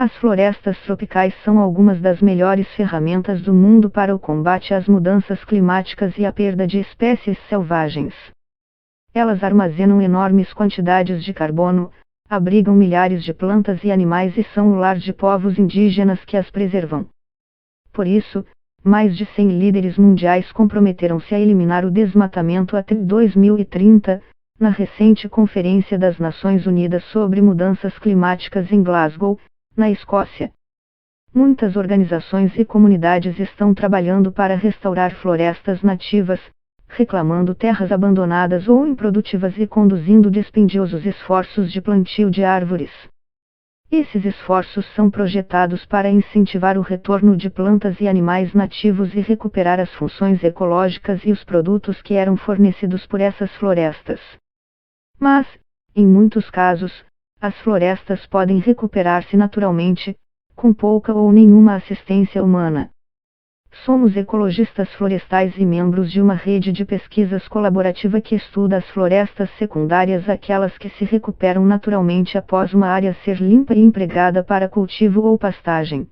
As florestas tropicais são algumas das melhores ferramentas do mundo para o combate às mudanças climáticas e à perda de espécies selvagens. Elas armazenam enormes quantidades de carbono, abrigam milhares de plantas e animais e são o lar de povos indígenas que as preservam. Por isso, mais de 100 líderes mundiais comprometeram-se a eliminar o desmatamento até 2030, na recente Conferência das Nações Unidas sobre Mudanças Climáticas em Glasgow, na Escócia. Muitas organizações e comunidades estão trabalhando para restaurar florestas nativas, reclamando terras abandonadas ou improdutivas e conduzindo dispendiosos esforços de plantio de árvores. Esses esforços são projetados para incentivar o retorno de plantas e animais nativos e recuperar as funções ecológicas e os produtos que eram fornecidos por essas florestas. Mas, em muitos casos, as florestas podem recuperar-se naturalmente, com pouca ou nenhuma assistência humana. Somos ecologistas florestais e membros de uma rede de pesquisas colaborativa que estuda as florestas secundárias, aquelas que se recuperam naturalmente após uma área ser limpa e empregada para cultivo ou pastagem.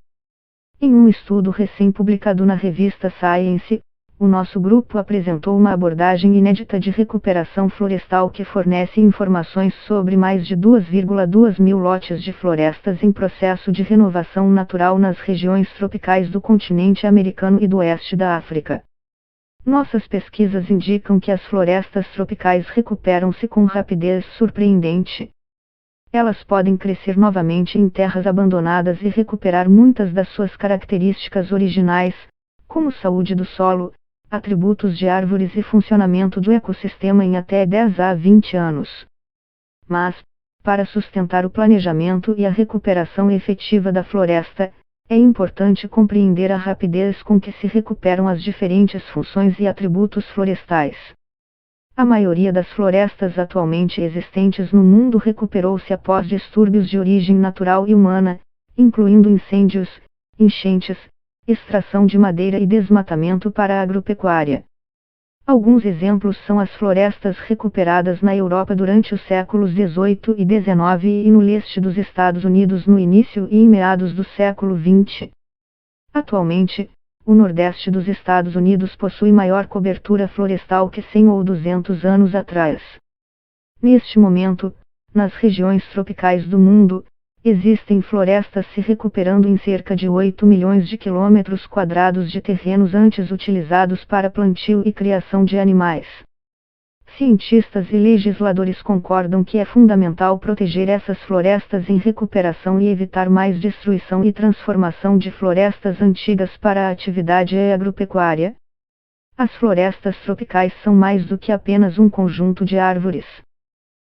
Em um estudo recém-publicado na revista Science, o nosso grupo apresentou uma abordagem inédita de recuperação florestal que fornece informações sobre mais de 2,2 mil lotes de florestas em processo de renovação natural nas regiões tropicais do continente americano e do oeste da África. Nossas pesquisas indicam que as florestas tropicais recuperam-se com rapidez surpreendente. Elas podem crescer novamente em terras abandonadas e recuperar muitas das suas características originais, como saúde do solo, atributos de árvores e funcionamento do ecossistema em até 10 a 20 anos. Mas, para sustentar o planejamento e a recuperação efetiva da floresta, é importante compreender a rapidez com que se recuperam as diferentes funções e atributos florestais. A maioria das florestas atualmente existentes no mundo recuperou-se após distúrbios de origem natural e humana, incluindo incêndios, enchentes, extração de madeira e desmatamento para a agropecuária. Alguns exemplos são as florestas recuperadas na Europa durante os séculos XVIII e XIX e no leste dos Estados Unidos no início e em meados do século XX. Atualmente, o nordeste dos Estados Unidos possui maior cobertura florestal que 100 ou 200 anos atrás. Neste momento, nas regiões tropicais do mundo, existem florestas se recuperando em cerca de 8 milhões de quilômetros quadrados de terrenos antes utilizados para plantio e criação de animais. Cientistas e legisladores concordam que é fundamental proteger essas florestas em recuperação e evitar mais destruição e transformação de florestas antigas para a atividade agropecuária. As florestas tropicais são mais do que apenas um conjunto de árvores.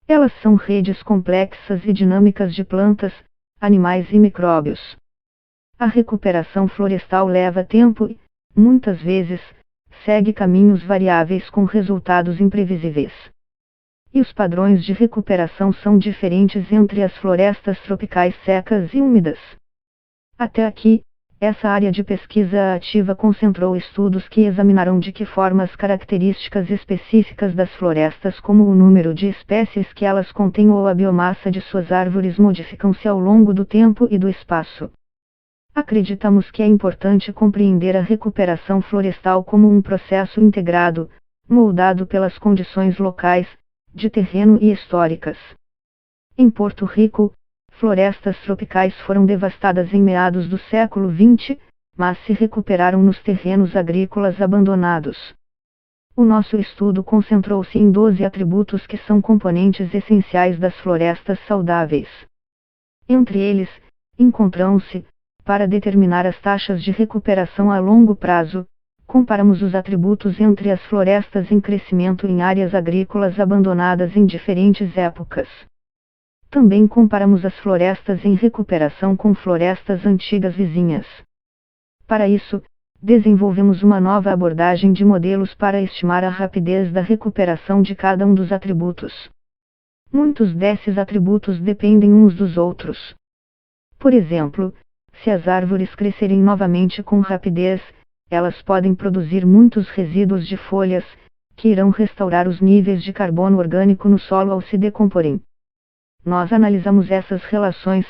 Elas são redes complexas e dinâmicas de plantas, animais e micróbios. A recuperação florestal leva tempo e, muitas vezes, segue caminhos variáveis com resultados imprevisíveis. E os padrões de recuperação são diferentes entre as florestas tropicais secas e úmidas. Até aqui, essa área de pesquisa ativa concentrou estudos que examinaram de que forma as características específicas das florestas, como o número de espécies que elas contêm ou a biomassa de suas árvores, modificam-se ao longo do tempo e do espaço. Acreditamos que é importante compreender a recuperação florestal como um processo integrado, moldado pelas condições locais, de terreno e históricas. Em Porto Rico, florestas tropicais foram devastadas em meados do século XX, mas se recuperaram nos terrenos agrícolas abandonados. O nosso estudo concentrou-se em 12 atributos que são componentes essenciais das florestas saudáveis. Entre eles, encontram-se, para determinar as taxas de recuperação a longo prazo, comparamos os atributos entre as florestas em crescimento em áreas agrícolas abandonadas em diferentes épocas. Também comparamos as florestas em recuperação com florestas antigas vizinhas. Para isso, desenvolvemos uma nova abordagem de modelos para estimar a rapidez da recuperação de cada um dos atributos. Muitos desses atributos dependem uns dos outros. Por exemplo, se as árvores crescerem novamente com rapidez, elas podem produzir muitos resíduos de folhas, que irão restaurar os níveis de carbono orgânico no solo ao se decomporem. Nós analisamos essas relações,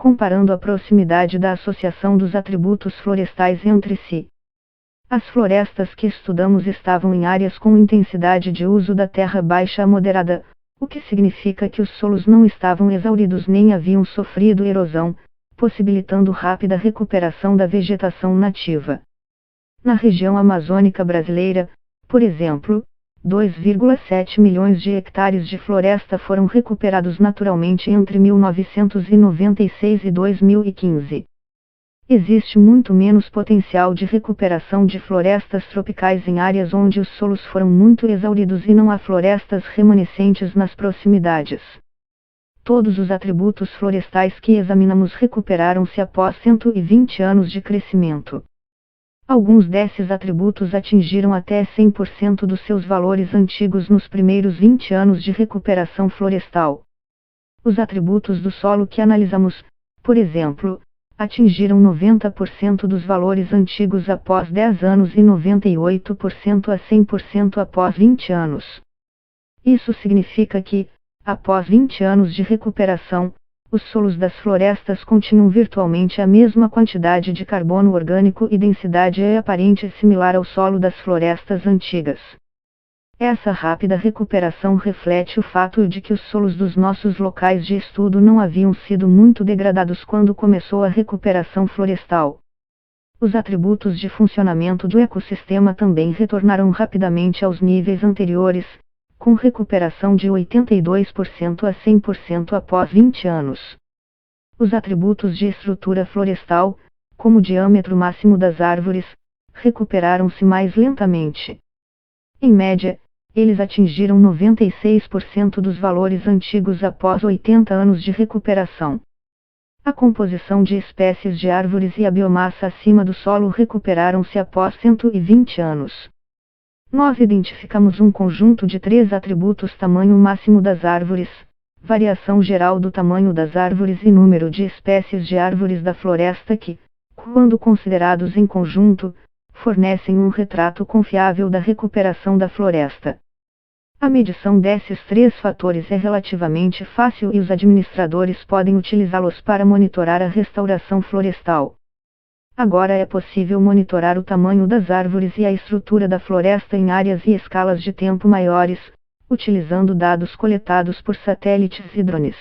comparando a proximidade da associação dos atributos florestais entre si. As florestas que estudamos estavam em áreas com intensidade de uso da terra baixa a moderada, o que significa que os solos não estavam exauridos nem haviam sofrido erosão, possibilitando rápida recuperação da vegetação nativa. Na região amazônica brasileira, por exemplo, 2,7 milhões de hectares de floresta foram recuperados naturalmente entre 1996 e 2015. Existe muito menos potencial de recuperação de florestas tropicais em áreas onde os solos foram muito exauridos e não há florestas remanescentes nas proximidades. Todos os atributos florestais que examinamos recuperaram-se após 120 anos de crescimento. Alguns desses atributos atingiram até 100% dos seus valores antigos nos primeiros 20 anos de recuperação florestal. Os atributos do solo que analisamos, por exemplo, atingiram 90% dos valores antigos após 10 anos e 98% a 100% após 20 anos. Isso significa que, após 20 anos de recuperação, os solos das florestas continham virtualmente a mesma quantidade de carbono orgânico e densidade aparente similar ao solo das florestas antigas. Essa rápida recuperação reflete o fato de que os solos dos nossos locais de estudo não haviam sido muito degradados quando começou a recuperação florestal. Os atributos de funcionamento do ecossistema também retornaram rapidamente aos níveis anteriores, com recuperação de 82% a 100% após 20 anos. Os atributos de estrutura florestal, como o diâmetro máximo das árvores, recuperaram-se mais lentamente. Em média, eles atingiram 96% dos valores antigos após 80 anos de recuperação. A composição de espécies de árvores e a biomassa acima do solo recuperaram-se após 120 anos. Nós identificamos um conjunto de 3 atributos: tamanho máximo das árvores, variação geral do tamanho das árvores e número de espécies de árvores da floresta que, quando considerados em conjunto, fornecem um retrato confiável da recuperação da floresta. A medição desses 3 fatores é relativamente fácil e os administradores podem utilizá-los para monitorar a restauração florestal. Agora é possível monitorar o tamanho das árvores e a estrutura da floresta em áreas e escalas de tempo maiores, utilizando dados coletados por satélites e drones.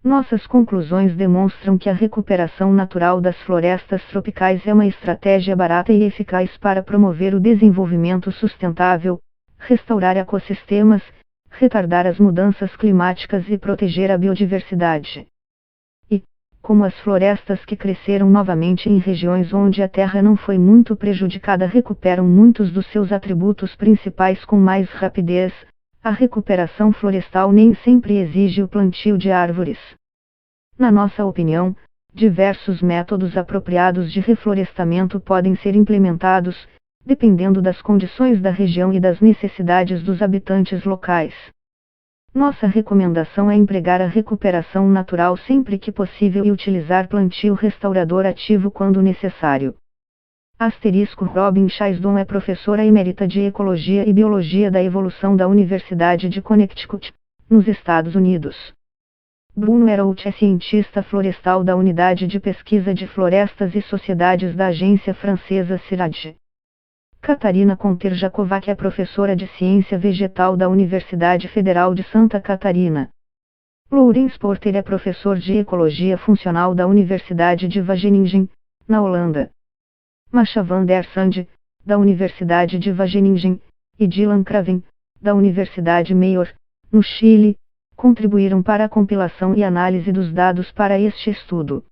Nossas conclusões demonstram que a recuperação natural das florestas tropicais é uma estratégia barata e eficaz para promover o desenvolvimento sustentável, restaurar ecossistemas, retardar as mudanças climáticas e proteger a biodiversidade. Como as florestas que cresceram novamente em regiões onde a terra não foi muito prejudicada recuperam muitos dos seus atributos principais com mais rapidez, a recuperação florestal nem sempre exige o plantio de árvores. Na nossa opinião, diversos métodos apropriados de reflorestamento podem ser implementados, dependendo das condições da região e das necessidades dos habitantes locais. Nossa recomendação é empregar a recuperação natural sempre que possível e utilizar plantio restaurador ativo quando necessário. Robin Chaisdon é professora emérita de Ecologia e Biologia da Evolução da Universidade de Connecticut, nos Estados Unidos. Bruno Heroult é cientista florestal da Unidade de Pesquisa de Florestas e Sociedades da agência francesa CIRAD. Catarina Conter-Jacovac é professora de Ciência Vegetal da Universidade Federal de Santa Catarina. Laurens Porter é professor de Ecologia Funcional da Universidade de Wageningen, na Holanda. Masha van der Sande, da Universidade de Wageningen, e Dylan Craven, da Universidade Mayor, no Chile, contribuíram para a compilação e análise dos dados para este estudo.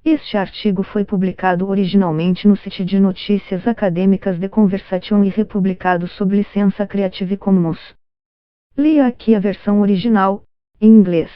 Este artigo foi publicado originalmente no site de notícias acadêmicas The Conversation e republicado sob licença Creative Commons. Leia aqui a versão original, em inglês.